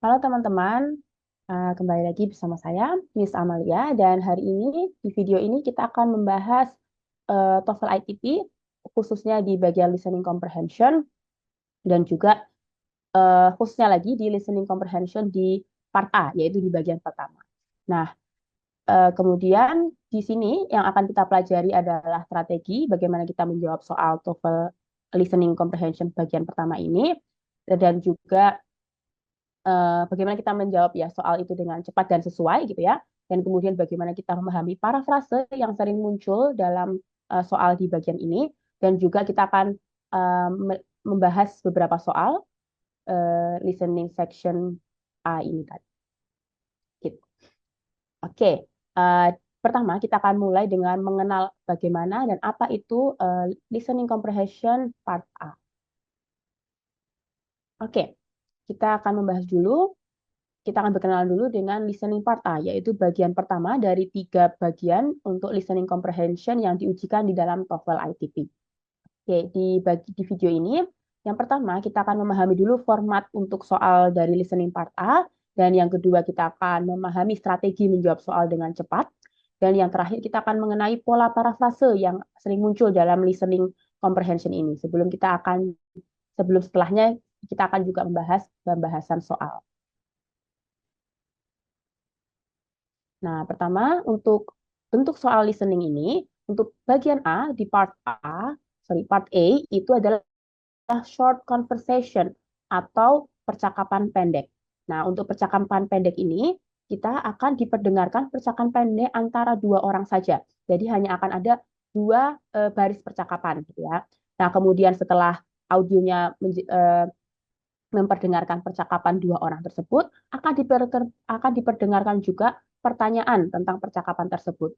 Halo teman-teman, kembali lagi bersama saya, Miss Amalia, dan hari ini di video ini kita akan membahas TOEFL ITP, khususnya di bagian listening comprehension, dan juga khususnya lagi di listening comprehension di part A, yaitu di bagian pertama. Nah, kemudian di sini yang akan kita pelajari adalah strategi bagaimana kita menjawab soal TOEFL listening comprehension bagian pertama ini, dan juga bagaimana kita menjawab ya soal itu dengan cepat dan sesuai gitu ya. Dan kemudian bagaimana kita memahami parafrase yang sering muncul dalam soal di bagian ini. Dan juga kita akan membahas beberapa soal listening section A ini tadi. Gitu. Oke, uh, pertama kita akan mulai dengan mengenal bagaimana dan apa itu listening comprehension part A. Oke, kita akan membahas dulu. Kita akan berkenalan dulu dengan listening part A, yaitu bagian pertama dari 3 bagian untuk listening comprehension yang diujikan di dalam TOEFL ITP. Oke, di video ini, yang pertama kita akan memahami dulu format untuk soal dari listening part A, dan yang kedua kita akan memahami strategi menjawab soal dengan cepat, dan yang terakhir kita akan mengenai pola parafrase yang sering muncul dalam listening comprehension ini. Sebelum setelahnya kita akan juga membahas pembahasan soal. Nah, pertama untuk bentuk soal listening ini, untuk bagian A di part A itu adalah short conversation atau percakapan pendek. Nah, untuk percakapan pendek ini kita akan diperdengarkan percakapan pendek antara 2 orang saja. Jadi hanya akan ada 2 baris percakapan gitu ya. Nah, kemudian setelah audionya memperdengarkan percakapan 2 orang tersebut, akan diperdengarkan juga pertanyaan tentang percakapan tersebut.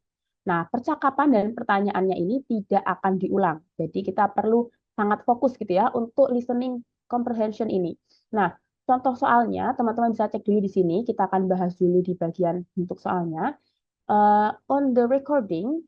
Nah, percakapan dan pertanyaannya ini tidak akan diulang. Jadi kita perlu sangat fokus gitu ya untuk listening comprehension ini. Nah, contoh soalnya teman-teman bisa cek dulu di sini. Kita akan bahas dulu di bagian bentuk soalnya. On the recording,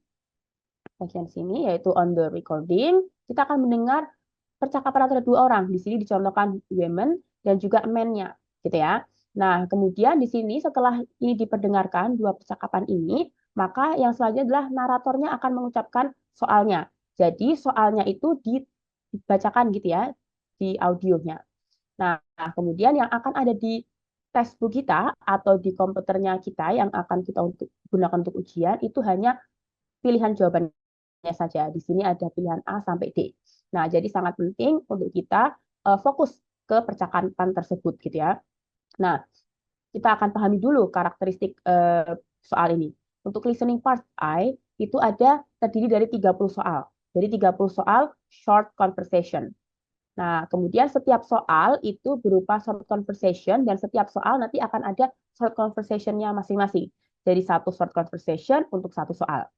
bagian sini yaitu on the recording, kita akan mendengar percakapan antara 2 orang. Di sini dicontohkan women dan juga men-nya, gitu ya. Nah, kemudian di sini setelah ini diperdengarkan 2 percakapan ini, maka yang selanjutnya adalah naratornya akan mengucapkan soalnya. Jadi soalnya itu dibacakan gitu ya di audionya. Nah, kemudian yang akan ada di textbook kita atau di komputernya kita yang akan kita gunakan untuk ujian itu hanya pilihan jawabannya saja. Di sini ada pilihan A sampai D. Nah, jadi sangat penting untuk kita fokus ke percakapan tersebut gitu ya. Nah, kita akan pahami dulu karakteristik soal ini. Untuk listening part I itu terdiri dari 30 soal. Jadi 30 soal short conversation. Nah, kemudian setiap soal itu berupa short conversation dan setiap soal nanti akan ada short conversation-nya masing-masing. Jadi satu short conversation untuk satu soal.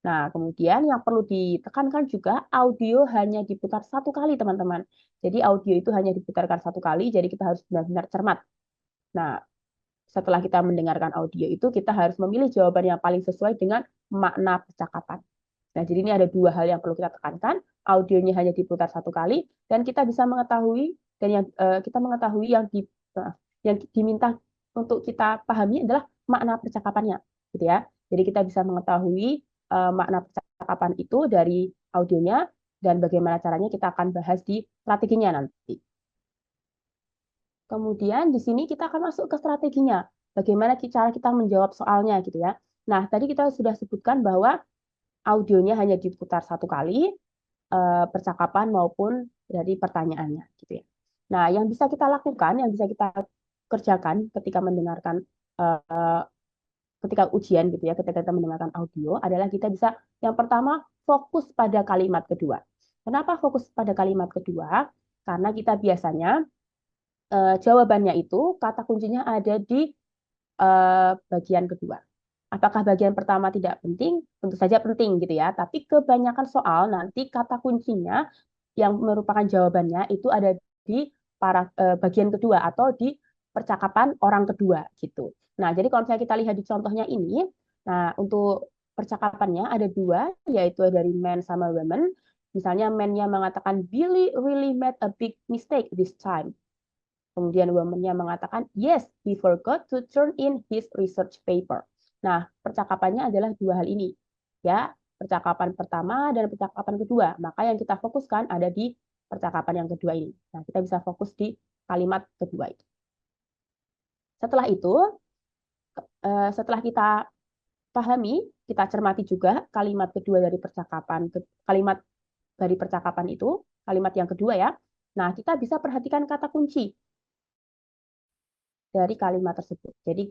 Nah, kemudian yang perlu ditekankan juga audio hanya diputar 1 kali, teman-teman. Jadi audio itu hanya diputarkan 1 kali, jadi kita harus benar-benar cermat. Nah, setelah kita mendengarkan audio itu, kita harus memilih jawaban yang paling sesuai dengan makna percakapan. Nah, jadi ini ada 2 hal yang perlu kita tekankan. Audionya hanya diputar 1 kali, dan kita bisa mengetahui, dan kita mengetahui yang diminta untuk kita pahami adalah makna percakapannya, gitu ya. Jadi kita bisa mengetahui makna percakapan itu dari audionya, dan bagaimana caranya kita akan bahas di strateginya nanti. Kemudian di sini kita akan masuk ke strateginya. Bagaimana cara kita menjawab soalnya gitu ya. Nah, tadi kita sudah sebutkan bahwa audionya hanya diputar 1 kali, percakapan maupun dari pertanyaannya gitu ya. Nah, yang bisa kita lakukan, yang bisa kita kerjakan ketika mendengarkan ketika ujian gitu ya, ketika kita mendengarkan audio adalah kita bisa yang pertama fokus pada kalimat kedua. Kenapa fokus pada kalimat kedua? Karena kita biasanya jawabannya itu kata kuncinya ada di bagian kedua. Apakah bagian pertama tidak penting? Tentu saja penting gitu ya. Tapi kebanyakan soal nanti kata kuncinya yang merupakan jawabannya itu ada di bagian kedua atau di percakapan orang kedua gitu. Nah, jadi kalau misalnya kita lihat di contohnya ini, nah untuk percakapannya ada 2, yaitu dari men sama women. Misalnya men-nya mengatakan Billy really made a big mistake this time. Kemudian woman-nya mengatakan, yes, he forgot to turn in his research paper. Nah, percakapannya adalah dua hal ini. Ya, percakapan pertama dan percakapan kedua. Maka yang kita fokuskan ada di percakapan yang kedua ini. Nah, kita bisa fokus di kalimat kedua itu. Setelah itu, setelah kita pahami, kita cermati juga kalimat kedua dari percakapan itu, kalimat yang kedua ya. Nah, kita bisa perhatikan kata kunci dari kalimat tersebut. Jadi,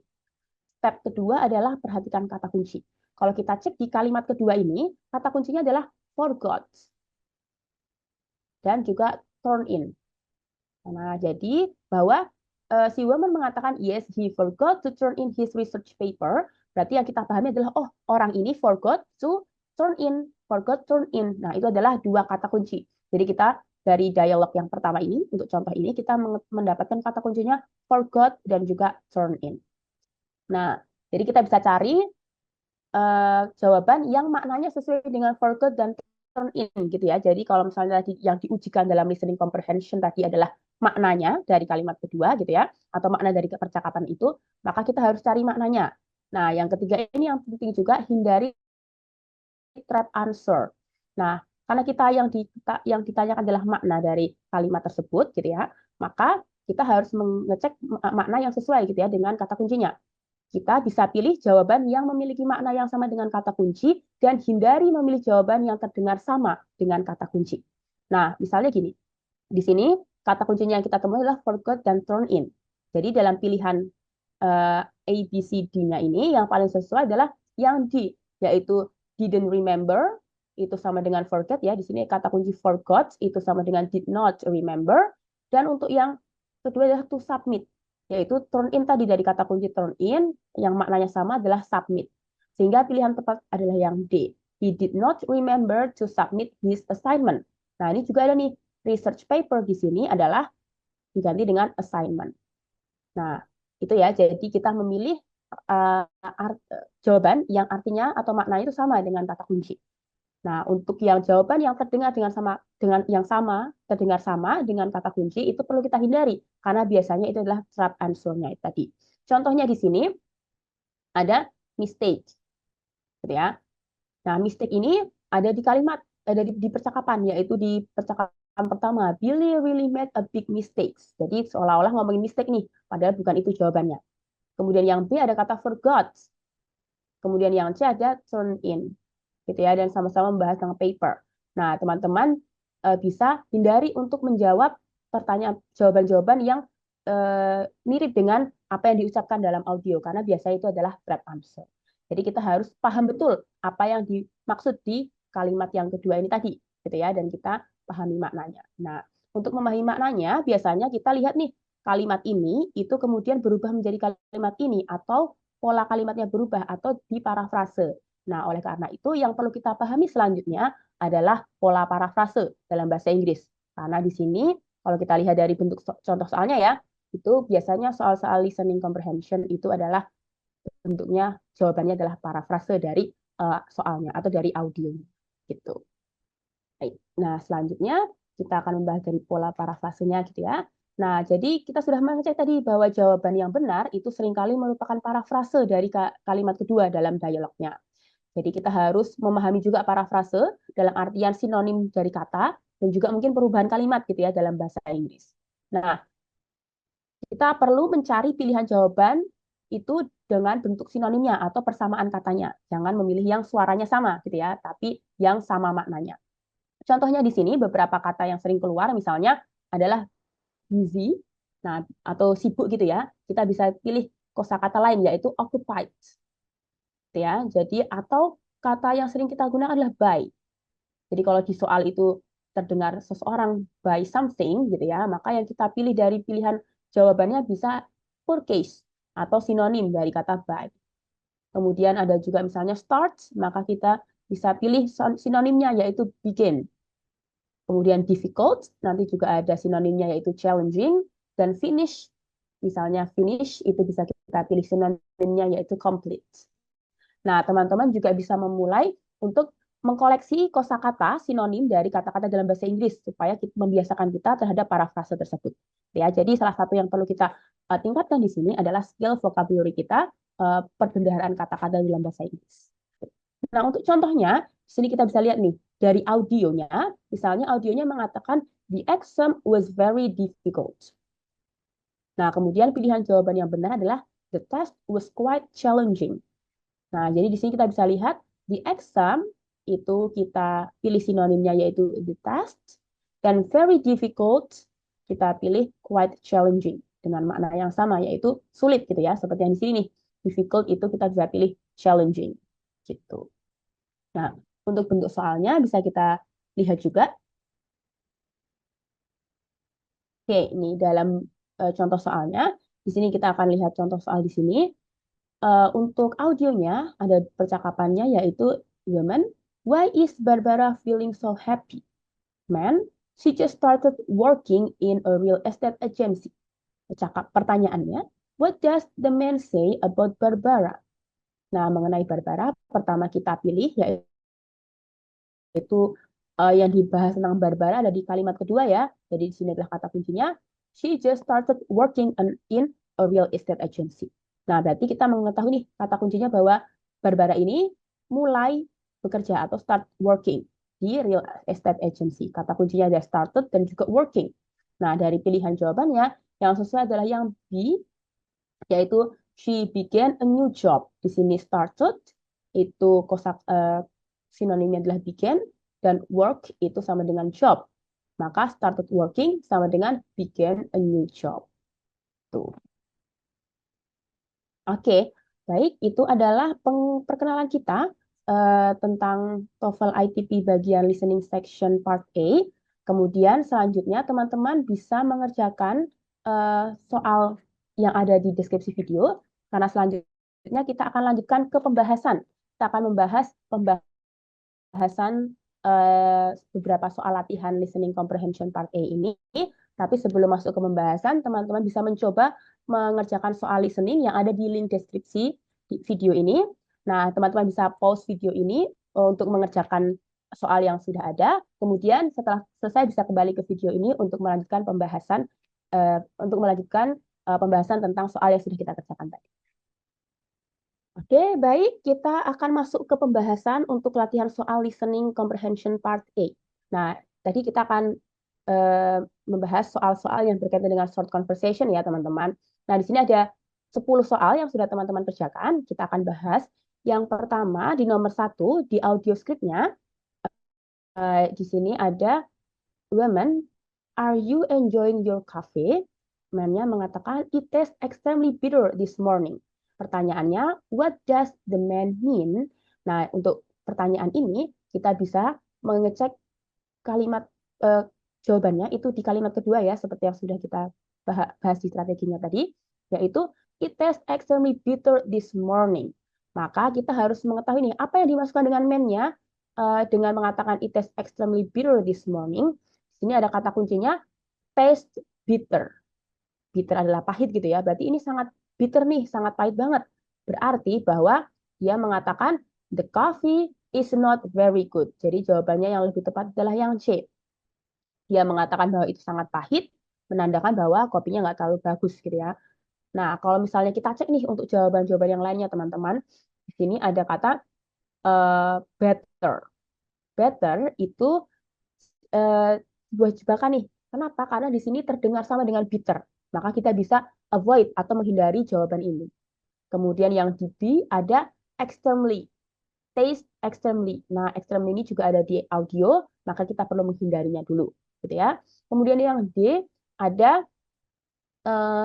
step kedua adalah perhatikan kata kunci. Kalau kita cek di kalimat kedua ini, kata kuncinya adalah forgot dan juga turn in. Nah, jadi bahwa si woman mengatakan yes, he forgot to turn in his research paper. Berarti yang kita pahami adalah oh, orang ini forgot to turn in, forgot turn in. Nah, itu adalah dua kata kunci. Jadi kita dari dialog yang pertama ini, untuk contoh ini, kita mendapatkan kata kuncinya forgot dan juga turn in. Nah, jadi kita bisa cari jawaban yang maknanya sesuai dengan forgot dan turn in gitu ya. Jadi kalau misalnya tadi yang diujikan dalam listening comprehension tadi adalah maknanya dari kalimat kedua gitu ya, atau makna dari percakapan itu, maka kita harus cari maknanya. Nah, yang ketiga ini yang penting juga, hindari trap answer. Nah, karena yang ditanyakan adalah makna dari kalimat tersebut gitu ya, maka kita harus mengecek makna yang sesuai gitu ya dengan kata kuncinya. Kita bisa pilih jawaban yang memiliki makna yang sama dengan kata kunci dan hindari memilih jawaban yang terdengar sama dengan kata kunci. Nah, misalnya gini, di sini kata kuncinya yang kita temui adalah forgot dan turn in. Jadi dalam pilihan A, B, C, D-nya ini yang paling sesuai adalah yang D, yaitu didn't remember, itu sama dengan forget ya. Di sini kata kunci forgot itu sama dengan did not remember. Dan untuk yang kedua adalah to submit, yaitu turn in tadi dari kata kunci turn in yang maknanya sama adalah submit. Sehingga pilihan tepat adalah yang D. He did not remember to submit his assignment. Nah, ini juga ada nih, research paper di sini adalah diganti dengan assignment. Nah, itu ya. Jadi kita memilih jawaban yang artinya atau maknanya itu sama dengan kata kunci. Nah, untuk yang jawaban yang terdengar terdengar sama dengan kata kunci itu perlu kita hindari karena biasanya itu adalah trap answer-nya tadi. Contohnya di sini ada mistake, gitu ya. Nah, mistake ini ada di kalimat, ada di percakapan, yaitu di percakapan pertama, Billy really made a big mistake. Jadi seolah-olah ngomongin mistake nih, padahal bukan itu jawabannya. Kemudian yang B ada kata forgot. Kemudian yang C ada turn in, gitu ya, dan sama-sama membahas tentang paper. Nah, teman-teman bisa hindari untuk menjawab jawaban-jawaban yang mirip dengan apa yang diucapkan dalam audio, karena biasanya itu adalah trap answer. Jadi kita harus paham betul apa yang dimaksud di kalimat yang kedua ini tadi, gitu ya, dan kita pahami maknanya. Nah, untuk memahami maknanya, biasanya kita lihat nih, kalimat ini itu kemudian berubah menjadi kalimat ini, atau pola kalimatnya berubah, atau diparafrase. Nah, oleh karena itu yang perlu kita pahami selanjutnya adalah pola parafrase dalam bahasa Inggris. Karena di sini kalau kita lihat dari bentuk contoh soalnya ya, itu biasanya soal-soal listening comprehension itu adalah bentuknya jawabannya adalah parafrase dari soalnya atau dari audio gitu. Baik. Nah, selanjutnya kita akan membahas dari pola parafrasenya gitu ya. Nah, jadi kita sudah mengecek tadi bahwa jawaban yang benar itu seringkali merupakan parafrase dari kalimat kedua dalam dialognya. Jadi kita harus memahami juga parafrase dalam artian sinonim dari kata dan juga mungkin perubahan kalimat gitu ya dalam bahasa Inggris. Nah, kita perlu mencari pilihan jawaban itu dengan bentuk sinonimnya atau persamaan katanya. Jangan memilih yang suaranya sama gitu ya, tapi yang sama maknanya. Contohnya di sini beberapa kata yang sering keluar misalnya adalah busy, nah atau sibuk gitu ya. Kita bisa pilih kosakata lain yaitu occupied. Gitu ya. Jadi atau kata yang sering kita gunakan adalah by. Jadi kalau di soal itu terdengar seseorang buy something gitu ya, maka yang kita pilih dari pilihan jawabannya bisa purchase atau sinonim dari kata buy. Kemudian ada juga misalnya start, maka kita bisa pilih sinonimnya yaitu begin. Kemudian difficult, nanti juga ada sinonimnya yaitu challenging, dan finish, misalnya finish itu bisa kita pilih sinonimnya yaitu complete. Nah, teman-teman juga bisa memulai untuk mengkoleksi kosakata sinonim dari kata-kata dalam bahasa Inggris supaya membiasakan kita terhadap parafrase tersebut. Ya, jadi salah satu yang perlu kita tingkatkan di sini adalah skill vocabulary kita, perbendaharaan kata-kata dalam bahasa Inggris. Nah, untuk contohnya, di sini kita bisa lihat nih, dari audionya, misalnya audionya mengatakan, the exam was very difficult. Nah, kemudian pilihan jawaban yang benar adalah, the test was quite challenging. Nah, jadi di sini kita bisa lihat, the exam itu kita pilih sinonimnya yaitu the test, dan very difficult kita pilih quite challenging dengan makna yang sama yaitu sulit gitu ya, seperti yang di sini nih. Difficult itu kita bisa pilih challenging gitu. Nah, untuk bentuk soalnya bisa kita lihat juga. Oke, ini dalam contoh soalnya. Di sini kita akan lihat contoh soal di sini. Untuk audionya ada percakapannya yaitu woman, why is Barbara feeling so happy? Man, she just started working in a real estate agency. Pertanyaannya, what does the man say about Barbara? Nah, mengenai Barbara, pertama kita pilih yaitu yang dibahas tentang Barbara ada di kalimat kedua ya. Jadi di sini adalah kata kuncinya, she just started working in a real estate agency. Nah, berarti kita mengetahui nih kata kuncinya bahwa Barbara ini mulai bekerja atau start working di real estate agency. Kata kuncinya ada started dan juga working. Nah, dari pilihan jawabannya, yang sesuai adalah yang B, yaitu she began a new job. Di sini started, itu sinonimnya adalah began, dan work itu sama dengan job. Maka started working sama dengan began a new job. Tuh. Oke, baik. Itu adalah perkenalan kita tentang TOEFL ITP bagian listening section part A. Kemudian selanjutnya teman-teman bisa mengerjakan soal yang ada di deskripsi video. Karena selanjutnya kita akan lanjutkan ke pembahasan. Kita akan membahas pembahasan beberapa soal latihan listening comprehension part A ini. Tapi sebelum masuk ke pembahasan, teman-teman bisa mencoba mengerjakan soal listening yang ada di link deskripsi di video ini. Nah, teman-teman bisa pause video ini untuk mengerjakan soal yang sudah ada. Kemudian setelah selesai bisa kembali ke video ini untuk melanjutkan pembahasan tentang soal yang sudah kita kerjakan tadi. Oke, baik. Kita akan masuk ke pembahasan untuk latihan soal listening comprehension part A. Nah, tadi kita akan membahas soal-soal yang berkaitan dengan short conversation ya, teman-teman. Nah, di sini ada 10 soal yang sudah teman-teman kerjakan. Kita akan bahas. Yang pertama, di nomor 1, di audio scriptnya, di sini ada, women, are you enjoying your coffee? Man-nya mengatakan, it tastes extremely bitter this morning. Pertanyaannya, what does the man mean? Nah, untuk pertanyaan ini, kita bisa mengecek kalimat jawabannya itu di kalimat kedua ya, seperti yang sudah kita bahas di strateginya tadi, yaitu it tastes extremely bitter this morning. Maka kita harus mengetahui nih, apa yang dimasukkan dengan man-nya dengan mengatakan it tastes extremely bitter this morning. Di sini ada kata kuncinya taste bitter. Bitter adalah pahit gitu ya, berarti ini sangat bitter nih, sangat pahit banget. Berarti bahwa dia mengatakan the coffee is not very good. Jadi jawabannya yang lebih tepat adalah yang C. Dia mengatakan bahwa itu sangat pahit, menandakan bahwa kopinya nggak terlalu bagus gitu ya. Nah, kalau misalnya kita cek nih untuk jawaban-jawaban yang lainnya teman-teman, di sini ada kata better. Better itu sebuah jebakan nih. Kenapa? Karena di sini terdengar sama dengan bitter. Maka kita bisa avoid atau menghindari jawaban ini. Kemudian yang di B ada extremely. Taste extremely. Nah, extremely ini juga ada di audio, maka kita perlu menghindarinya dulu, gitu ya. Kemudian yang D ada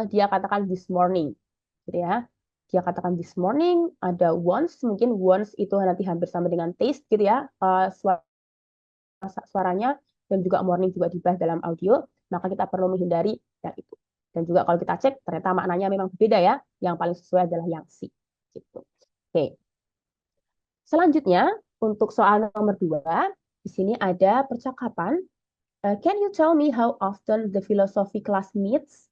dia katakan this morning, gitu ya. Dia katakan this morning, ada once, mungkin once itu nanti hampir sama dengan taste, gitu ya. Suaranya dan juga morning juga dibahas dalam audio, maka kita perlu menghindari yang itu. Dan juga kalau kita cek, ternyata maknanya memang berbeda ya. Yang paling sesuai adalah yang C, gitu. Oke. Selanjutnya, untuk soal nomor 2, di sini ada percakapan. Can you tell me how often the philosophy class meets?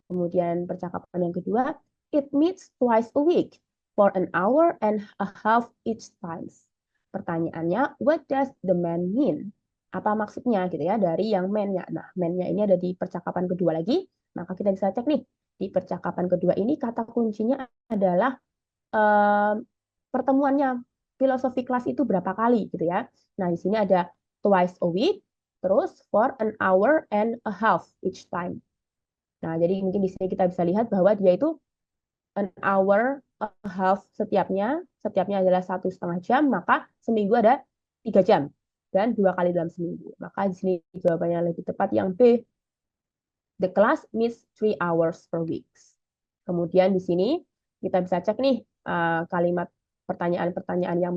Kemudian percakapan yang kedua, it meets twice a week for an hour and a half each times. Pertanyaannya, what does the man mean? Apa maksudnya gitu ya dari yang man-nya? Nah, man-nya ini ada di percakapan kedua lagi. Maka kita bisa cek nih, di percakapan kedua ini kata kuncinya adalah eh, pertemuannya filosofi kelas itu berapa kali gitu ya. Nah, di sini ada twice a week, terus for an hour and a half each time. Nah, jadi mungkin di sini kita bisa lihat bahwa dia itu an hour a half setiapnya adalah 1,5 jam, maka seminggu ada 3 jam dan 2 kali dalam seminggu. Maka di sini jawabannya lebih tepat yang B. The class meets 3 hours per week. Kemudian di sini kita bisa cek nih kalimat pertanyaan-pertanyaan yang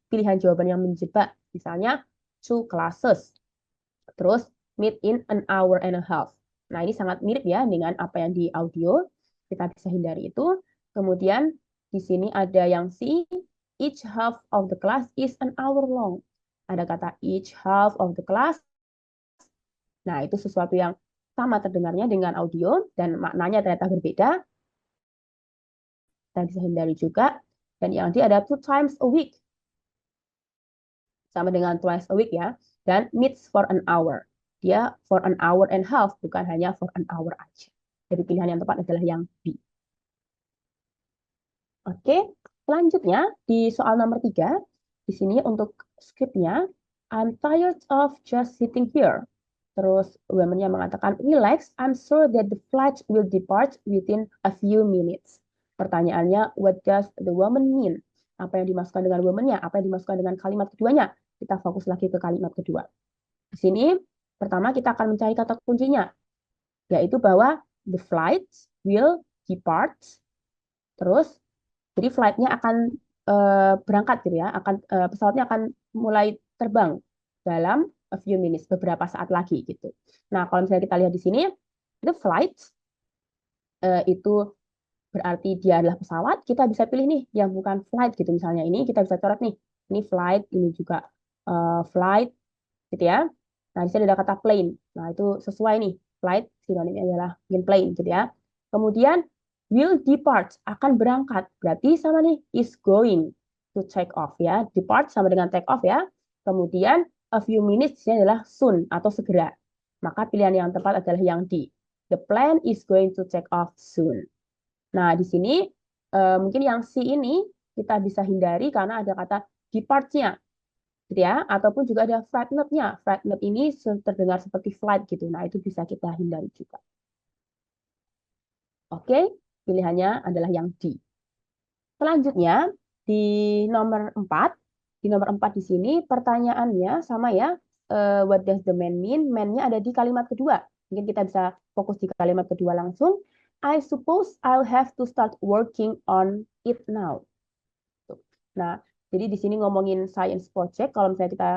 pilihan jawaban yang menjebak. Misalnya two classes, terus meet in an hour and a half. Nah, ini sangat mirip ya dengan apa yang di audio. Kita bisa hindari itu. Kemudian di sini ada yang C, each half of the class is an hour long. Ada kata each half of the class. Nah, itu sesuatu yang sama terdengarnya dengan audio dan maknanya ternyata berbeda. Kita bisa hindari juga. Dan yang D ada 2 times a week. Sama dengan twice a week ya. Dan meets for an hour. Dia for an hour and half, bukan hanya for an hour aja. Jadi pilihan yang tepat adalah yang B. Oke, selanjutnya di soal nomor 3. Di sini untuk scriptnya, I'm tired of just sitting here. Terus woman-nya mengatakan, relax, I'm sure that the flight will depart within a few minutes. Pertanyaannya, what does the woman mean? Apa yang dimaksudkan dengan woman-nya? Apa yang dimaksudkan dengan kalimat keduanya? Kita fokus lagi ke kalimat kedua. Di sini, pertama kita akan mencari kata kuncinya, yaitu bahwa the flight will depart. Terus, jadi flight-nya akan berangkat gitu ya, pesawatnya akan mulai terbang dalam a few minutes, beberapa saat lagi gitu. Nah, kalau misalnya kita lihat di sini, itu flight itu berarti dia adalah pesawat, kita bisa pilih nih yang bukan flight gitu misalnya. Ini kita bisa coret nih, ini flight, ini juga flight gitu ya. Nah, di sini ada kata plane. Nah, itu sesuai nih, flight sinonimnya adalah plane gitu ya. Kemudian will depart, akan berangkat. Berarti sama nih, is going to take off ya. Depart sama dengan take off ya. Kemudian a few minutes ini adalah soon atau segera. Maka pilihan yang tepat adalah yang D. The plane is going to take off soon. Nah, di sini mungkin yang C ini kita bisa hindari karena ada kata depart-nya gitu ya, ataupun juga ada flight note-nya. Flight note ini terdengar seperti flight gitu. Nah, itu bisa kita hindari juga. Oke, pilihannya adalah yang D. Selanjutnya, di nomor 4. Di nomor 4 di sini pertanyaannya sama ya. What does the man mean? Man-nya ada di kalimat kedua. Mungkin kita bisa fokus di kalimat kedua langsung. I suppose I'll have to start working on it now. Nah, jadi di sini ngomongin science project. Kalau misalnya kita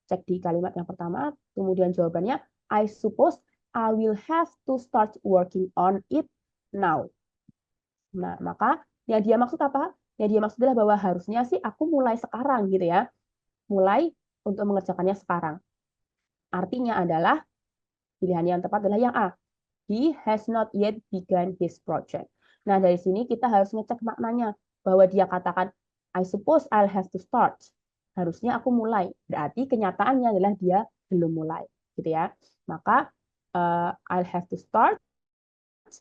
cek di kalimat yang pertama, kemudian jawabannya, I suppose I will have to start working on it now. Nah, maka yang dia maksud apa? Yang dia maksud adalah bahwa harusnya sih aku mulai sekarang gitu ya. Mulai untuk mengerjakannya sekarang. Artinya adalah pilihan yang tepat adalah yang A. He has not yet begun his project. Nah, dari sini kita harus ngecek maknanya. Bahwa dia katakan, I suppose I'll have to start. Harusnya aku mulai. Berarti kenyataannya adalah dia belum mulai. Gitu ya. Maka, I'll have to start.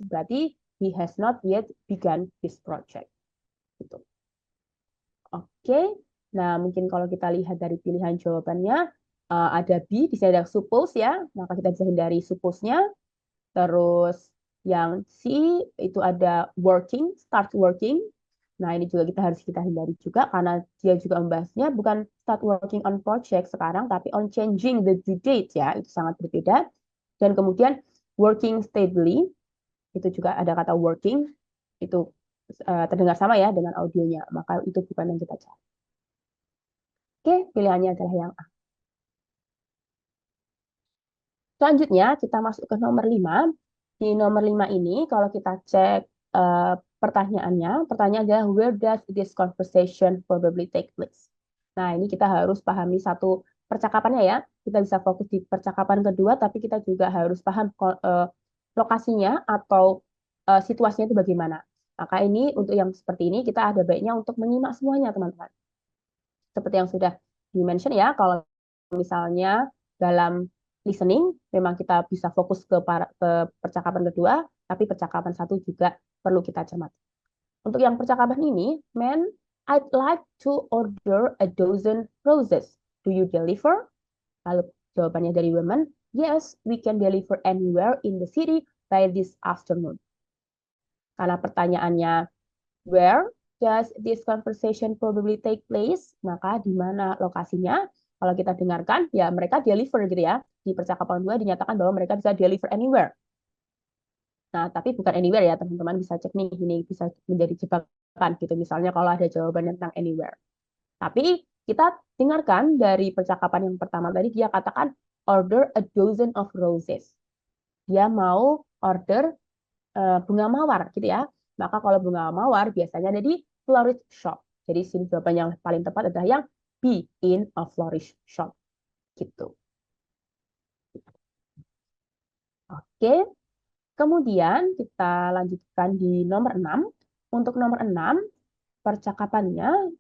Berarti he has not yet begun his project. Gitu. Oke. Nah, mungkin kalau kita lihat dari pilihan jawabannya, ada B, di sini ada suppose ya. Maka kita bisa hindari suppose-nya. Terus yang C itu ada working, start working. Nah, ini juga kita hindari juga karena dia juga membahasnya bukan start working on project sekarang, tapi on changing the due date ya. Itu sangat berbeda. Dan kemudian working steadily, itu juga ada kata working, itu terdengar sama ya dengan audionya. Maka itu bukan yang kita cari. Oke, pilihannya adalah yang A. Selanjutnya kita masuk ke nomor 5. Di nomor 5 ini kalau kita cek pertanyaannya adalah where does this conversation probably take place? Nah, ini kita harus pahami satu percakapannya ya. Kita bisa fokus di percakapan kedua, tapi kita juga harus paham lokasinya atau situasinya itu bagaimana. Maka ini untuk yang seperti ini kita ada baiknya untuk menyimak semuanya, teman-teman. Seperti yang sudah di-mention ya, kalau misalnya dalam listening, memang kita bisa fokus ke percakapan kedua, tapi percakapan satu juga perlu kita cermati. Untuk yang percakapan ini, man, I'd like to order a dozen roses. Do you deliver? Lalu jawabannya dari woman, yes, we can deliver anywhere in the city by this afternoon. Karena pertanyaannya, where does this conversation probably take place? Maka di mana lokasinya? Kalau kita dengarkan, ya mereka deliver gitu ya. Di percakapan kedua dinyatakan bahwa mereka bisa deliver anywhere. Nah, tapi bukan anywhere ya, teman-teman bisa cek nih, ini bisa menjadi jebakan gitu. Misalnya kalau ada jawaban tentang anywhere. Tapi kita dengarkan dari percakapan yang pertama tadi, dia katakan order a dozen of roses. Dia mau order bunga mawar gitu ya. Maka kalau bunga mawar biasanya ada di florist shop. Jadi sini jawaban yang paling tepat adalah yang B, in a florist shop. Gitu. Oke, kemudian kita lanjutkan di nomor 6. Untuk nomor 6, percakapannya,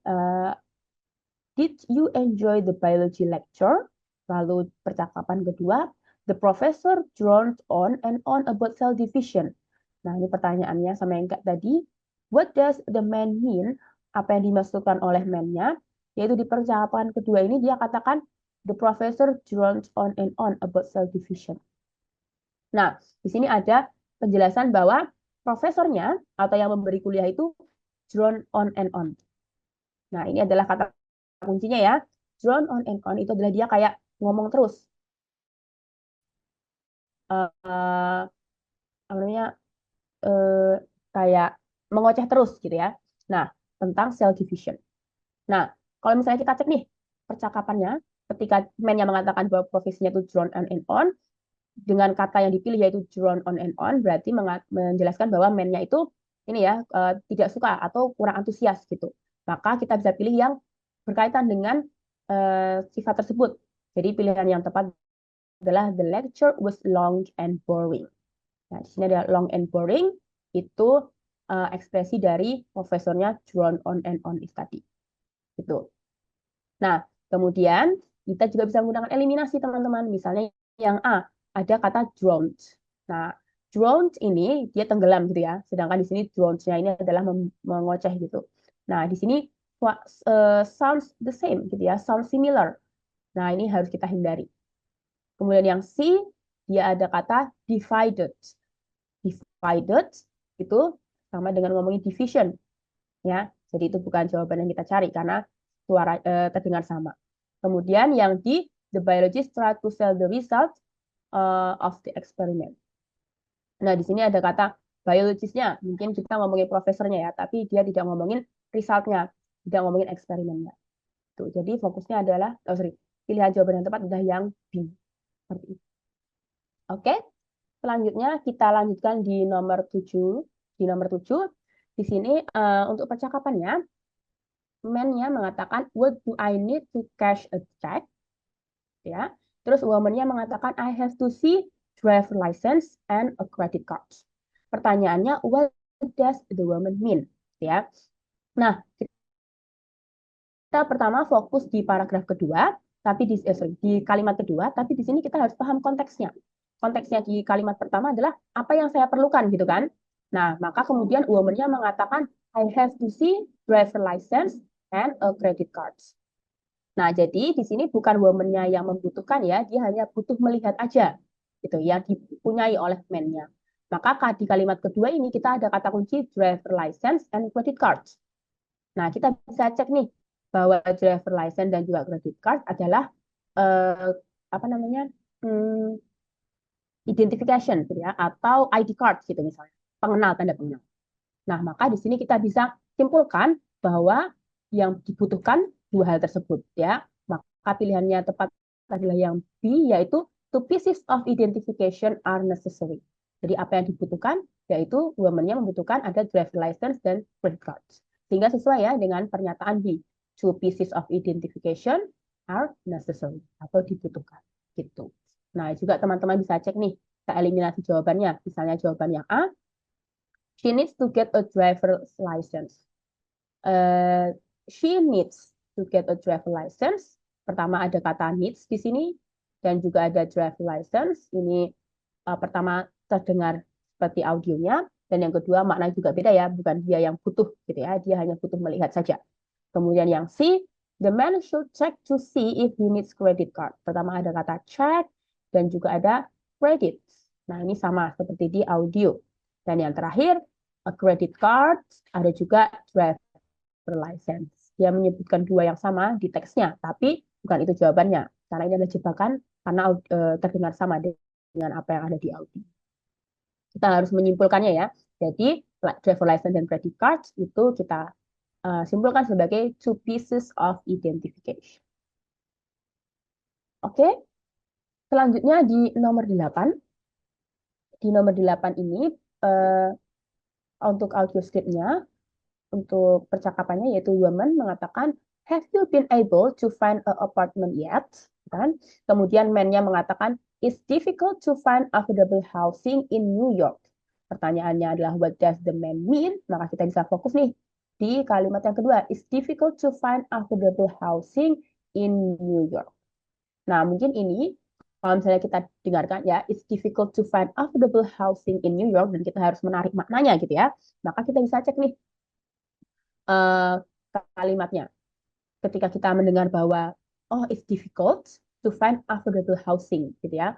did you enjoy the biology lecture? Lalu percakapan kedua, the professor droned on and on about cell division. Nah, ini pertanyaannya sama yang kayak tadi. What does the man mean? Apa yang dimaksudkan oleh man-nya? Yaitu di percakapan kedua ini dia katakan, the professor droned on and on about cell division. Nah, di sini ada penjelasan bahwa profesornya atau yang memberi kuliah itu drone on and on. Nah, ini adalah kata kuncinya ya. Drone on and on itu adalah dia kayak ngomong terus. Apa namanya? Kayak mengoceh terus gitu ya. Nah, tentang cell division. Nah, kalau misalnya kita cek nih percakapannya, ketika man-nya mengatakan bahwa profesinya itu drone on and on, dengan kata yang dipilih yaitu drone on and on, berarti menjelaskan bahwa man-nya itu ini ya tidak suka atau kurang antusias gitu. Maka kita bisa pilih yang berkaitan dengan sifat tersebut. Jadi pilihan yang tepat adalah the lecture was long and boring. Nah, di sini ada long and boring, itu ekspresi dari profesornya drone on and on tadi. Gitu. Nah, kemudian kita juga bisa menggunakan eliminasi teman-teman. Misalnya yang A, ada kata drowned. Nah, drowned ini dia tenggelam gitu ya. Sedangkan di sini drowned-nya ini adalah mengoceh gitu. Nah, di sini sounds the same gitu ya, sounds similar. Nah, ini harus kita hindari. Kemudian yang C, dia ada kata divided. Divided itu sama dengan ngomongin division. Ya, jadi itu bukan jawaban yang kita cari karena suara terdengar sama. Kemudian yang di the biologist try to sell the result of the experiment. Nah, di sini ada kata biologisnya. Mungkin kita ngomongin profesornya ya, tapi dia tidak ngomongin resultnya, tidak ngomongin eksperimennya. Tuh, jadi fokusnya adalah, pilihan jawaban yang tepat adalah yang B. Seperti itu. Oke, selanjutnya kita lanjutkan di nomor 7. Di nomor 7, di sini untuk percakapannya, man-nya mengatakan, what do I need to cash a check? Ya. Terus woman-nya mengatakan, I have to see driver license and a credit card. Pertanyaannya, what does the woman mean? Ya. Nah, kita pertama fokus di paragraf kedua, tapi di kalimat kedua, tapi di sini kita harus paham konteksnya. Konteksnya di kalimat pertama adalah apa yang saya perlukan gitu kan. Nah, maka kemudian woman-nya mengatakan, I have to see driver license and a credit card. Nah, jadi di sini bukan woman-nya yang membutuhkan ya, dia hanya butuh melihat aja gitu yang dipunyai oleh man-nya. Maka di kalimat kedua ini kita ada kata kunci driver license and credit card. Nah, kita bisa cek nih bahwa driver license dan juga credit card adalah apa namanya? Identification gitu ya, atau ID card gitu misalnya, pengenal, tanda pengenal. Nah, maka di sini kita bisa simpulkan bahwa yang dibutuhkan dua hal tersebut ya. Maka pilihannya tepat adalah yang B, yaitu two pieces of identification are necessary. Jadi apa yang dibutuhkan yaitu woman-nya membutuhkan ada driver license dan credit card. Sehingga sesuai ya dengan pernyataan B, two pieces of identification are necessary atau dibutuhkan gitu. Nah, juga teman-teman bisa cek nih, kita eliminasi jawabannya. Misalnya jawaban yang A, she needs to get a driver's license. She needs to get a driver license. Pertama ada kata needs di sini. dan juga ada driver license. Ini pertama terdengar seperti audionya, dan yang kedua makna juga beda ya, bukan dia yang butuh gitu ya, dia hanya butuh melihat saja. Kemudian yang C, the man should check to see if he needs credit card. Pertama ada kata check dan juga ada credit. Nah ini sama seperti di audio. Dan yang terakhir, a credit card, ada juga driver license. Dia menyebutkan dua yang sama di teksnya, tapi bukan itu jawabannya. Karena ini adalah jebakan karena terdengar sama dengan apa yang ada di audio. Kita harus menyimpulkannya ya. Jadi driver license dan credit card itu kita simpulkan sebagai two pieces of identification. Oke, selanjutnya di nomor 8. Di nomor 8 ini untuk audio scriptnya, untuk percakapannya yaitu woman mengatakan, have you been able to find an apartment yet? Kan? Kemudian man-nya mengatakan, it's difficult to find affordable housing in New York. Pertanyaannya adalah what does the man mean? Maka kita bisa fokus nih di kalimat yang kedua, it's difficult to find affordable housing in New York. Nah, mungkin ini kalau misalnya kita dengarkan ya, it's difficult to find affordable housing in New York, dan kita harus menarik maknanya gitu ya. Maka kita bisa cek nih kalimatnya. Ketika kita mendengar bahwa oh it's difficult to find affordable housing gitu ya.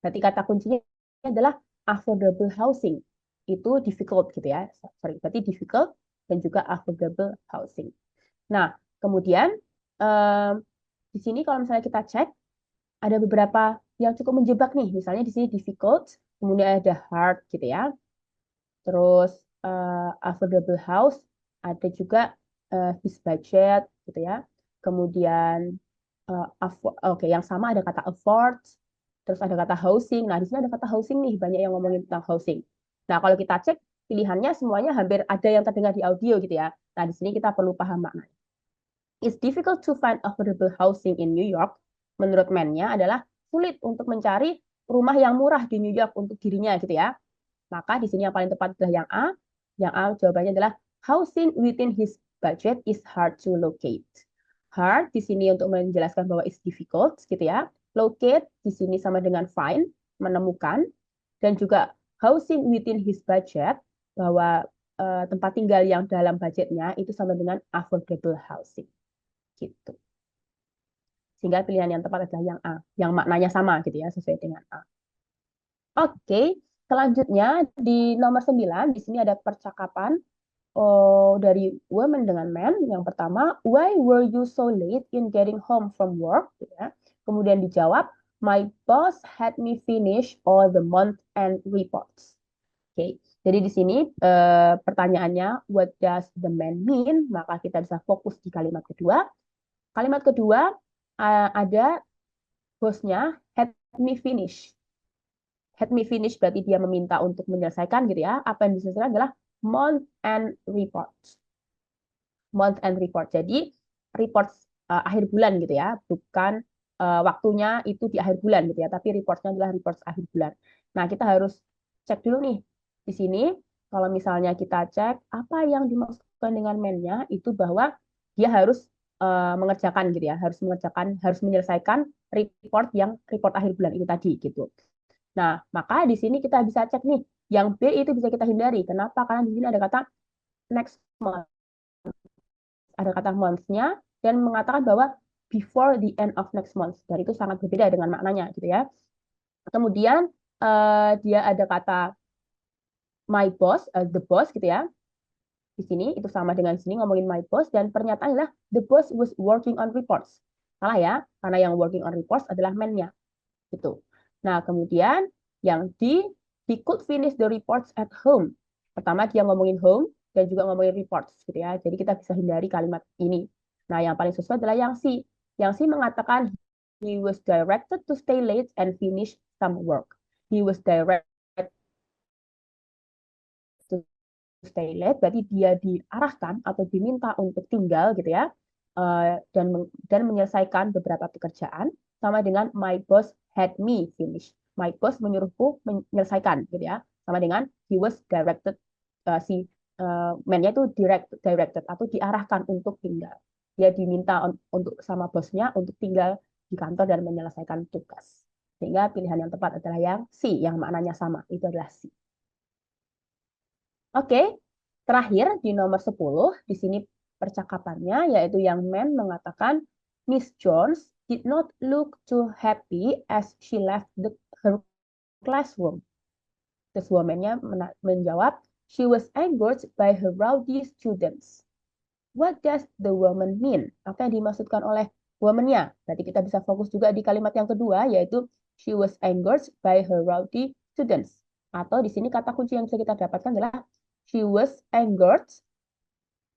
Berarti kata kuncinya adalah affordable housing. Itu difficult gitu ya. Sorry, berarti difficult dan juga affordable housing. Nah, kemudian di sini kalau misalnya kita cek ada beberapa yang cukup menjebak nih. Misalnya di sini difficult, kemudian ada hard gitu ya. Terus affordable house, ada juga his budget gitu ya. Kemudian yang sama ada kata afford, terus ada kata housing. Nah, di sini ada kata housing nih, banyak yang ngomongin tentang housing. Nah, kalau kita cek pilihannya semuanya hampir ada yang terdengar di audio gitu ya. Nah, di sini kita perlu paham makna. It's difficult to find affordable housing in New York. Menurut man-nya adalah sulit untuk mencari rumah yang murah di New York untuk dirinya gitu ya. Maka di sini yang paling tepat adalah yang A. Yang A jawabannya adalah housing within his budget is hard to locate. Hard di sini untuk menjelaskan bahwa it's difficult gitu ya. Locate di sini sama dengan find, menemukan, dan juga housing within his budget, bahwa tempat tinggal yang dalam budgetnya itu sama dengan affordable housing gitu. Sehingga pilihan yang tepat adalah yang A, yang maknanya sama gitu ya, sesuai dengan A. Oke, selanjutnya di nomor 9, di sini ada percakapan dari woman dengan man. Yang pertama, why were you so late in getting home from work? Ya. Kemudian dijawab, my boss had me finish all the month-end reports. Oke, jadi di sini pertanyaannya, what does the man mean? Maka kita bisa fokus di kalimat kedua. Kalimat kedua ada bosnya had me finish. Had me finish berarti dia meminta untuk menyelesaikan gitu ya. Apa yang diselesaikan adalah month end report. Month end report. Jadi report akhir bulan gitu ya, bukan waktunya itu di akhir bulan gitu ya, tapi reportnya adalah report akhir bulan. Nah, kita harus cek dulu nih di sini. Kalau misalnya kita cek apa yang dimaksudkan dengan man-nya itu bahwa dia harus mengerjakan gitu ya, harus menyelesaikan report akhir bulan itu tadi gitu. Nah, maka di sini kita bisa cek nih, yang B itu bisa kita hindari. Kenapa? Karena di sini ada kata next month. Ada kata month-nya dan mengatakan bahwa before the end of next month. Dan itu sangat berbeda dengan maknanya gitu ya. Kemudian dia ada kata my boss, the boss gitu ya. Di sini itu sama dengan di sini ngomongin my boss, dan pernyataan adalah the boss was working on reports. Salah ya, karena yang working on reports adalah man-nya. Gitu. Nah, kemudian yang he could finish the reports at home. Pertama dia ngomongin home dan juga ngomongin reports gitu ya. Jadi kita bisa hindari kalimat ini. Nah, yang paling sesuai adalah yang C. Yang C mengatakan he was directed to stay late and finish some work. He was directed to stay late, berarti dia diarahkan atau diminta untuk tinggal gitu ya, dan menyelesaikan beberapa pekerjaan, sama dengan my boss had me finish. My boss menyuruhku menyelesaikan gitu ya, sama dengan he was directed, si man-nya itu directed atau diarahkan untuk tinggal. Dia diminta untuk sama bosnya untuk tinggal di kantor dan menyelesaikan tugas. Sehingga pilihan yang tepat adalah yang C, yang maknanya sama. Itu adalah C. Oke, terakhir di nomor 10, di sini percakapannya, yaitu yang ma'am mengatakan, Miss Jones did not look too happy as she left her classroom. Terus woman-nya menjawab, she was angered by her rowdy students. What does the woman mean? Apa yang dimaksudkan oleh woman-nya? Berarti kita bisa fokus juga di kalimat yang kedua, yaitu she was angered by her rowdy students. Atau di sini kata kunci yang bisa kita dapatkan adalah she was angered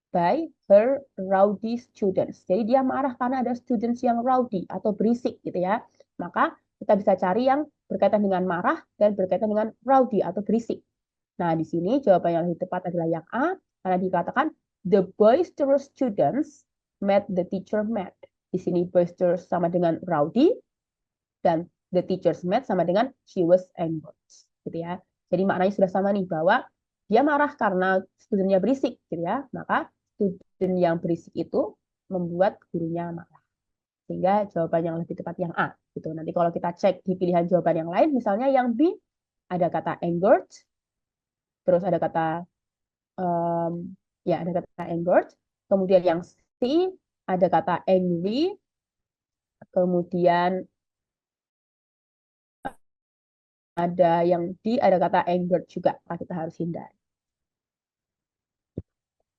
by her rowdy students. Jadi dia marah karena ada students yang rowdy atau berisik gitu ya. Maka kita bisa cari yang berkaitan dengan marah dan berkaitan dengan rowdy atau berisik. Nah, di sini jawaban yang lebih tepat adalah yang A, karena dikatakan the boisterous students made the teacher mad. Di sini boisterous sama dengan rowdy, dan the teacher's mad sama dengan she was angry. Gitu ya. Jadi maknanya sudah sama nih, bahwa dia marah karena studentnya berisik, gitu ya. Maka student yang berisik itu membuat gurunya marah. Sehingga jawaban yang lebih tepat yang A. Gitu. Nanti kalau kita cek di pilihan jawaban yang lain, misalnya yang B, ada kata angered, terus ada kata ya ada kata angered, kemudian yang C ada kata angry, kemudian ada yang D ada kata angered juga, kita harus hindari.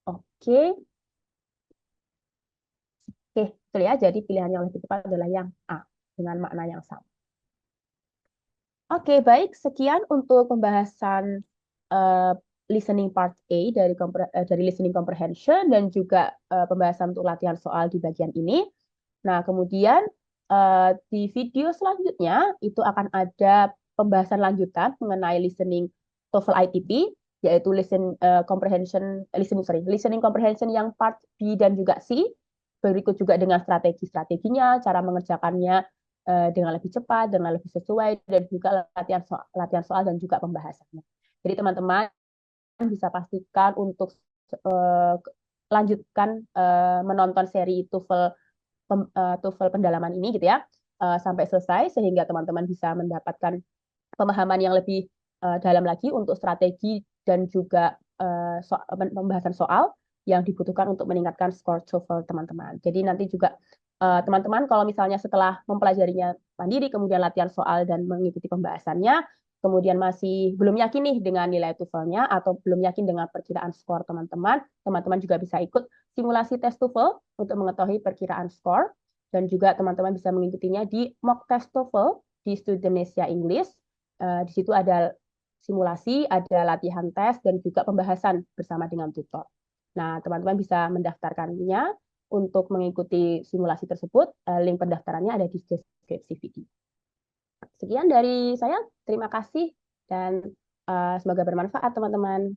Oke, oke, betul ya. Jadi pilihan yang lebih tepat adalah yang A dengan makna yang sama. Oke, baik. Sekian untuk pembahasan uh, listening part A dari listening comprehension dan juga pembahasan untuk latihan soal di bagian ini. Nah, kemudian di video selanjutnya itu akan ada pembahasan lanjutan mengenai listening TOEFL ITP, yaitu listening comprehension yang part B dan juga C. Berikut juga dengan strategi-strateginya, cara mengerjakannya dengan lebih cepat, dengan lebih sesuai, dan juga latihan soal dan juga pembahasannya. Jadi teman-teman bisa pastikan untuk lanjutkan menonton seri TOEFL pendalaman ini gitu ya sampai selesai, sehingga teman-teman bisa mendapatkan pemahaman yang lebih dalam lagi untuk strategi dan juga pembahasan soal yang dibutuhkan untuk meningkatkan skor TOEFL teman-teman. Jadi nanti juga teman-teman kalau misalnya setelah mempelajarinya mandiri, kemudian latihan soal dan mengikuti pembahasannya, kemudian masih belum yakin nih dengan nilai TOEFL-nya atau belum yakin dengan perkiraan skor teman-teman, teman-teman juga bisa ikut simulasi tes TOEFL untuk mengetahui perkiraan skor, dan juga teman-teman bisa mengikutinya di mock test TOEFL di Studennesia English. Di situ ada simulasi, ada latihan tes, dan juga pembahasan bersama dengan tutor. Nah, teman-teman bisa mendaftarkannya untuk mengikuti simulasi tersebut. Link pendaftarannya ada di deskripsi video. Sekian dari saya, terima kasih, dan semoga bermanfaat teman-teman.